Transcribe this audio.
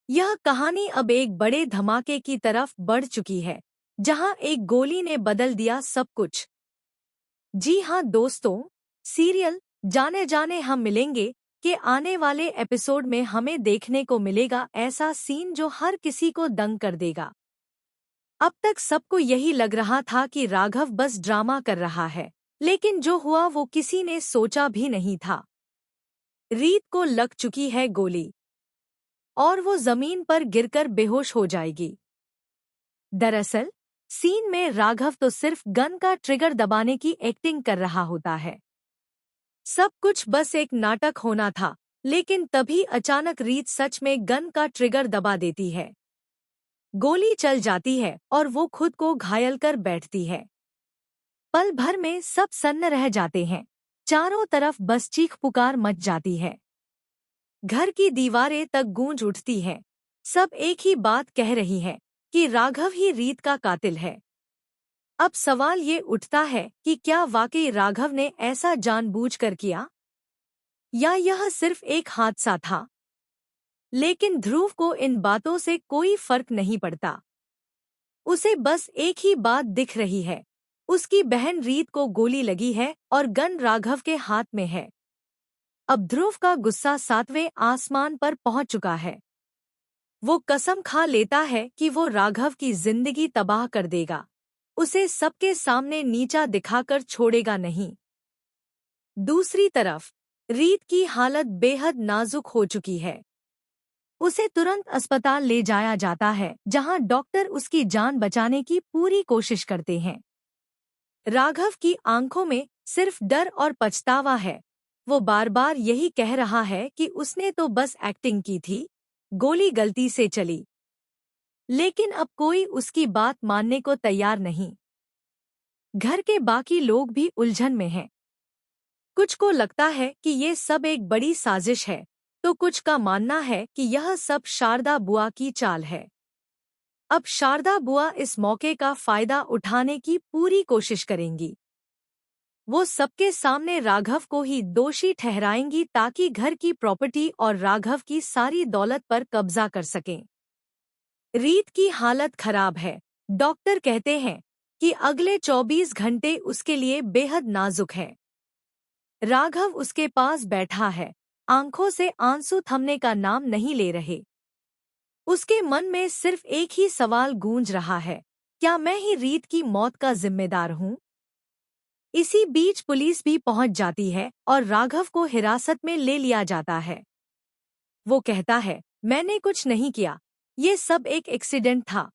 यह कहानी अब एक बड़े धमाके की तरफ बढ़ चुकी है, जहां एक गोली ने बदल दिया सब कुछ। जी हाँ दोस्तों, सीरियल जाने जाने हम मिलेंगे कि आने वाले एपिसोड में हमें देखने को मिलेगा ऐसा सीन जो हर किसी को दंग कर देगा। अब तक सबको यही लग रहा था कि राघव बस ड्रामा कर रहा है, लेकिन जो हुआ वो किसी ने सोचा भी नहीं था। रीत को लग चुकी है गोली और वो जमीन पर गिरकर बेहोश हो जाएगी। दरअसल सीन में राघव तो सिर्फ गन का ट्रिगर दबाने की एक्टिंग कर रहा होता है। सब कुछ बस एक नाटक होना था, लेकिन तभी अचानक रीत सच में गन का ट्रिगर दबा देती है। गोली चल जाती है और वो खुद को घायल कर बैठती है। पल भर में सब सन्न रह जाते हैं। चारों तरफ बस चीख पुकार मच जाती है। घर की दीवारें तक गूंज उठती हैं। सब एक ही बात कह रही है कि राघव ही रीत का कातिल है। अब सवाल ये उठता है कि क्या वाकई राघव ने ऐसा जानबूझकर किया, या यह सिर्फ एक हादसा था। लेकिन ध्रुव को इन बातों से कोई फर्क नहीं पड़ता। उसे बस एक ही बात दिख रही है, उसकी बहन रीत को गोली लगी है और गन राघव के हाथ में है। अब ध्रुव का गुस्सा 7वें आसमान पर पहुंच चुका है। वो कसम खा लेता है कि वो राघव की जिंदगी तबाह कर देगा, उसे सबके सामने नीचा दिखाकर छोड़ेगा नहीं। दूसरी तरफ रीत की हालत बेहद नाजुक हो चुकी है। उसे तुरंत अस्पताल ले जाया जाता है, जहां डॉक्टर उसकी जान बचाने की पूरी कोशिश करते हैं। राघव की आंखों में सिर्फ डर और पछतावा है। वो बार बार यही कह रहा है कि उसने तो बस एक्टिंग की थी, गोली गलती से चली। लेकिन अब कोई उसकी बात मानने को तैयार नहीं। घर के बाकी लोग भी उलझन में हैं। कुछ को लगता है कि ये सब एक बड़ी साजिश है, तो कुछ का मानना है कि यह सब शारदा बुआ की चाल है। अब शारदा बुआ इस मौके का फायदा उठाने की पूरी कोशिश करेंगी। वो सबके सामने राघव को ही दोषी ठहराएंगी ताकि घर की प्रॉपर्टी और राघव की सारी दौलत पर कब्जा कर सकें। रीत की हालत खराब है। डॉक्टर कहते हैं कि अगले 24 घंटे उसके लिए बेहद नाजुक हैं। राघव उसके पास बैठा है, आंखों से आंसू थमने का नाम नहीं ले रहे। उसके मन में सिर्फ एक ही सवाल गूंज रहा है, क्या मैं ही रीत की मौत का जिम्मेदार हूँ? इसी बीच पुलिस भी पहुंच जाती है और राघव को हिरासत में ले लिया जाता है। वो कहता है, मैंने कुछ नहीं किया, ये सब एक एक्सीडेंट था।